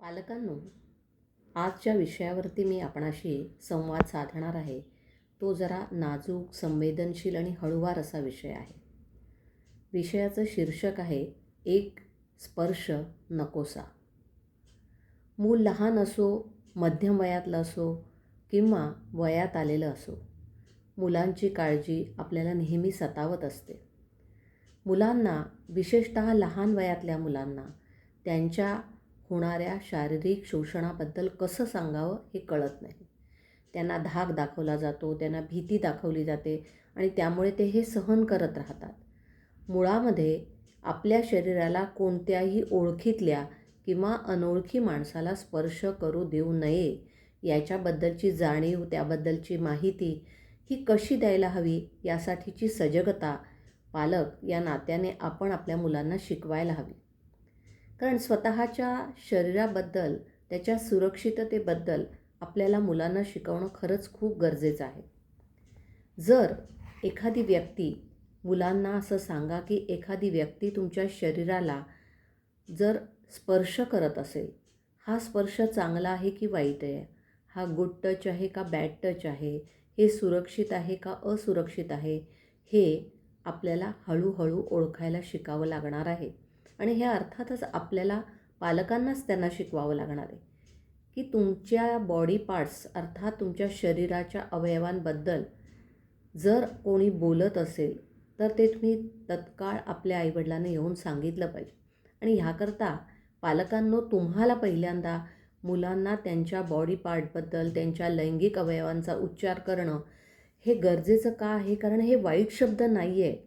पालकांनो, आजच्या विषयावरती मी आपणाशी संवाद साधणार आहे. तो जरा नाजूक, संवेदनशील आणि हळूवार असा विषय आहे. विषयाचं शीर्षक आहे, एक स्पर्श नकोसा. मूल लहान असो, मध्यम वयातलं असो किंवा वयात आलेलं असो, मुलांची काळजी आपल्याला नेहमी सतावत असते. मुलांना, विशेषतः लहान वयातल्या मुलांना, त्यांच्या होणाऱ्या शारीरिक शोषणाबद्दल कसं सांगावं हे कळत नाही. त्यांना धाक दाखवला जातो, त्यांना भीती दाखवली जाते आणि त्यामुळे ते हे सहन करत राहतात. मुळामध्ये आपल्या शरीराला कोणत्याही ओळखीतल्या किंवा अनोळखी माणसाला स्पर्श करू देऊ नये याच्याबद्दलची जाणीव, त्याबद्दलची माहिती ही कशी द्यायला हवी यासाठीची सजगता पालक या नात्याने आपण आपल्या मुलांना शिकवायला हवी. कारण स्वतःच्या शरीराबद्दल, त्याच्या सुरक्षिततेबद्दल आपल्याला मुलांना शिकवणं खरंच खूप गरजेचं आहे. जर एखादी व्यक्ती, मुलांना असं सांगा की एखादी व्यक्ती तुमच्या शरीराला जर स्पर्श करत असेल, हा स्पर्श चांगला आहे की वाईट आहे, हा गुड टच आहे का बॅड टच आहे, हे सुरक्षित आहे का असुरक्षित आहे, हे आपल्याला हळूहळू ओळखायला शिकावं लागणार आहे. आणि हे अर्थातच आपल्याला पालकांनाच त्यांना शिकवावं लागणार आहे की तुमच्या बॉडी पार्ट्स, अर्थात तुमच्या शरीराच्या अवयवांबद्दल जर कोणी बोलत असेल तर ते तुम्ही तत्काळ आपल्या आईवडिलांना येऊन सांगितलं पाहिजे. आणि ह्याकरता पालकांनो, तुम्हाला पहिल्यांदा मुलांना त्यांच्या बॉडी पार्टबद्दल, त्यांच्या लैंगिक अवयवांचा उच्चार करणं हे गरजेचं का आहे? कारण हे वाईट शब्द नाही आहे.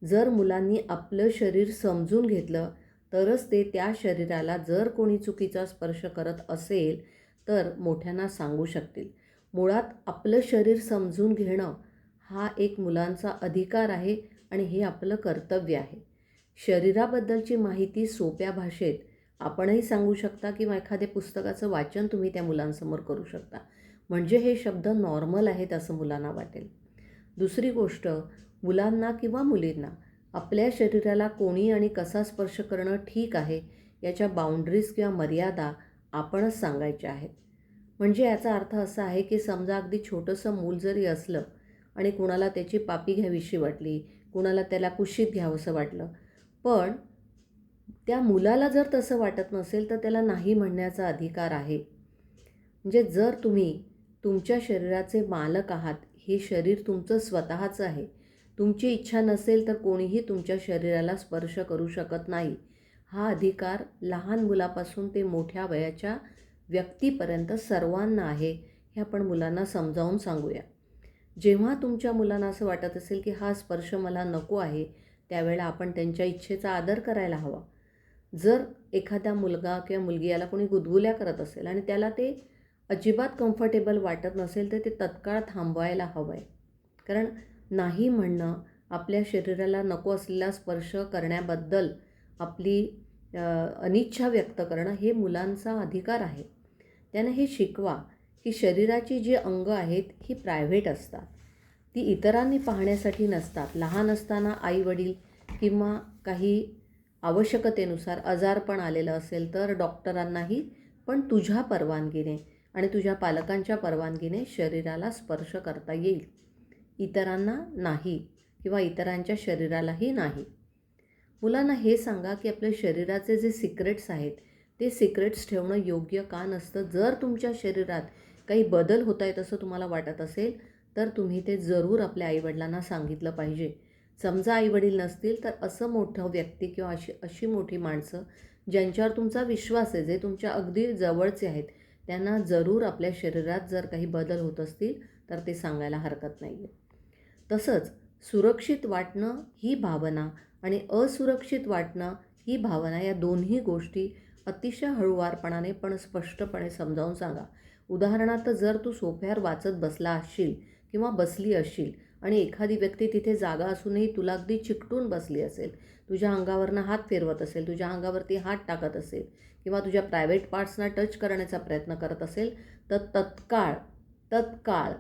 जर मुलांनी आपलं शरीर समजून घेतलं तरच ते त्या शरीराला जर कोणी चुकीचा स्पर्श करत असेल तर मोठ्यांना सांगू शकतील. मुळात आपलं शरीर समजून घेणं हा एक मुलांचा अधिकार आहे आणि हे आपलं कर्तव्य आहे. शरीराबद्दलची माहिती सोप्या भाषेत आपणही सांगू शकता किंवा एखाद्या पुस्तकाचं वाचन तुम्ही त्या मुलांसमोर करू शकता. म्हणजे हे शब्द नॉर्मल आहेत असं मुलांना वाटेल. दुसरी गोष्ट, मुलांना किंवा मुलींना आपल्या शरीराला कोणी आणि कसा स्पर्श करणं ठीक आहे याच्या बाउंड्रीज किंवा मर्यादा आपणच सांगायच्या आहेत. म्हणजे याचा अर्थ असा आहे की समजा अगदी छोटंसं मूल जरी असलं आणि कुणाला त्याची पापी घ्यावीशी वाटली, कुणाला त्याला कुशीत घ्यावंसं वाटलं, पण त्या मुलाला जर तसं वाटत नसेल तर त्याला नाही म्हणण्याचा अधिकार आहे. म्हणजे जर तुम्ही तुमच्या शरीराचे मालक आहात, हे शरीर तुमचं स्वतःचं आहे, तुमची इच्छा नसेल तर कोणीही तुमच्या शरीराला स्पर्श करू शकत नाही. हा अधिकार लहान मुलापासून ते मोठ्या वयाच्या व्यक्तीपर्यंत सर्वांना आहे. हे आपण मुलांना समजावून सांगूया. जेव्हा तुमच्या मुलांना असं वाटत असेल की हा स्पर्श मला नको आहे, त्यावेळेला आपण त्यांच्या इच्छेचा आदर करायला हवा. जर एखादा मुलगा किंवा मुलगी याला कोणी गुदगुल्या करत असेल आणि त्याला ते अजिबात कम्फर्टेबल वाटत नसेल तर ते तत्काळ थांबवायला हवं आहे. कारण नाही म्हणणं, आपल्या शरीराला नको असलेला स्पर्श करण्याबद्दल आपली अनिच्छा व्यक्त करणं हे मुलांचा अधिकार आहे. त्यानं हे शिकवा की शरीराची जी अंग आहेत ही प्रायव्हेट असतात, ती इतरांनी पाहण्यासाठी नसतात. लहान असताना आईवडील किंवा काही आवश्यकतेनुसार आजारपण आलेलं असेल तर डॉक्टरांनाही पण तुझ्या परवानगीने आणि तुझ्या पालकांच्या परवानगीने शरीराला स्पर्श करता येईल, इतरांना नाही किंवा इतरांच्या शरीरालाही नाही. मुलांना हे सांगा की आपल्या शरीराचे जे सिक्रेट्स आहेत ते सिक्रेट्स ठेवणं योग्य का नसतं. जर तुमच्या शरीरात काही बदल होत आहेत असं तुम्हाला वाटत असेल तर तुम्ही ते जरूर आपल्या आईवडिलांना सांगितलं पाहिजे. समजा आईवडील नसतील तर असं मोठं व्यक्ती किंवा अशी मोठी माणसं ज्यांच्यावर तुमचा विश्वास आहे, जे तुमच्या अगदी जवळचे आहेत, त्यांना जरूर आपल्या शरीरात जर काही बदल होत असतील तर ते सांगायला हरकत नाही आहे. तसंच सुरक्षित वाटणं ही भावना आणि असुरक्षित वाटणं ही भावना, या दोन्ही गोष्टी अतिशय हळूवारपणाने पण स्पष्टपणे समजावून सांगा. उदाहरणार्थ, जर तू सोफ्यावर वाचत बसला असशील किंवा बसली असशील आणि एखादी व्यक्ती तिथे जागा असूनही तुला अगदी चिकटून बसली असेल, तुझ्या अंगावरनं हात फिरवत असेल, तुझ्या अंगावरती हात टाकत असेल किंवा तुझ्या प्रायव्हेट पार्ट्सना टच करण्याचा प्रयत्न करत असेल तर तत्काळ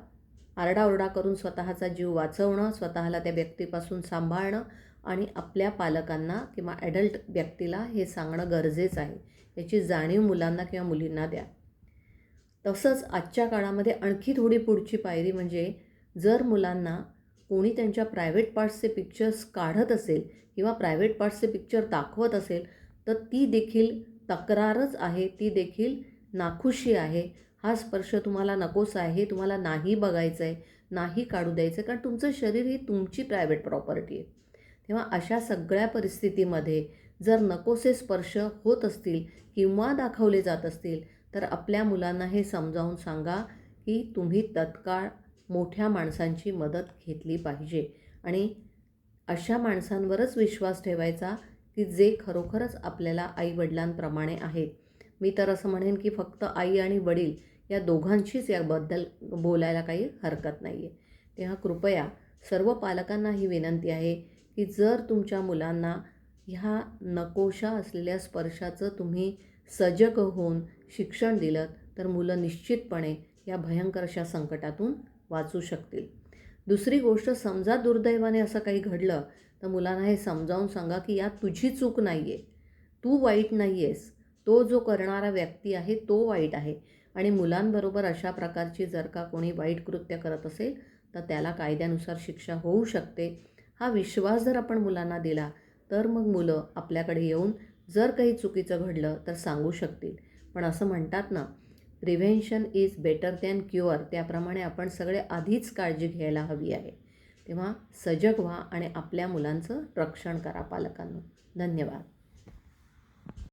आरडाओरडा करून स्वतःचा जीव वाचवणं, स्वतःला त्या व्यक्तीपासून सांभाळणं आणि आपल्या पालकांना किंवा ॲडल्ट व्यक्तीला हे सांगणं गरजेचं आहे याची जाणीव मुलांना किंवा मुलींना द्या. तसंच आजच्या काळामध्ये आणखी थोडी पुढची पायरी म्हणजे जर मुलांना कोणी त्यांच्या प्रायव्हेट पार्ट्सचे पिक्चर्स काढत असेल किंवा प्रायव्हेट पार्ट्सचे पिक्चर दाखवत असेल तर ती देखील तक्रारच आहे, ती देखील नाखुशी आहे. हा स्पर्श तुम्हाला नकोसा आहे, हे तुम्हाला नाही बघायचं आहे, नाही काढू द्यायचं आहे, कारण तुमचं शरीर ही तुमची प्रायव्हेट प्रॉपर्टी आहे. तेव्हा अशा सगळ्या परिस्थितीमध्ये जर नकोसे स्पर्श होत असतील किंवा दाखवले जात असतील तर आपल्या मुलांना हे समजावून सांगा की तुम्ही तत्काळ मोठ्या माणसांची मदत घेतली पाहिजे आणि अशा माणसांवरच विश्वास ठेवायचा की जे खरोखरच आपल्याला आईवडिलांप्रमाणे आहेत. मी तर असं म्हणेन की फक्त आई आणि वडील या दोघांचीच याबद्दल बोलायला काही हरकत नाही आहे. तेव्हा कृपया सर्व पालकांना ही विनंती आहे की जर तुमच्या मुलांना ह्या नकोशा असलेल्या स्पर्शाचं तुम्ही सजग होऊन शिक्षण दिलं तर मुलं निश्चितपणे या भयंकर अशा संकटातून वाचू शकतील. दुसरी गोष्ट, समजा दुर्दैवाने असं काही घडलं तर मुलांना हे समजावून सांगा की यात तुझी चूक नाही आहे, तू वाईट नाही आहेस, तो जो करणारा व्यक्ती आहे तो वाईट आहे. आणि मुलांबरोबर अशा प्रकारची जर का कोणी वाईट कृत्य करत असेल तर त्याला कायद्यानुसार शिक्षा होऊ शकते. हा विश्वास जर आपण मुलांना दिला तर मग मुलं आपल्याकडे येऊन जर काही चुकीचं घडलं तर सांगू शकतील. पण असं म्हणतात ना, prevention is better than cure, त्याप्रमाणे आपण सगळे आधीच काळजी घ्यायला हवी आहे. तेव्हा सजग व्हा आणि आपल्या मुलांचं रक्षण करा पालकांनो. धन्यवाद.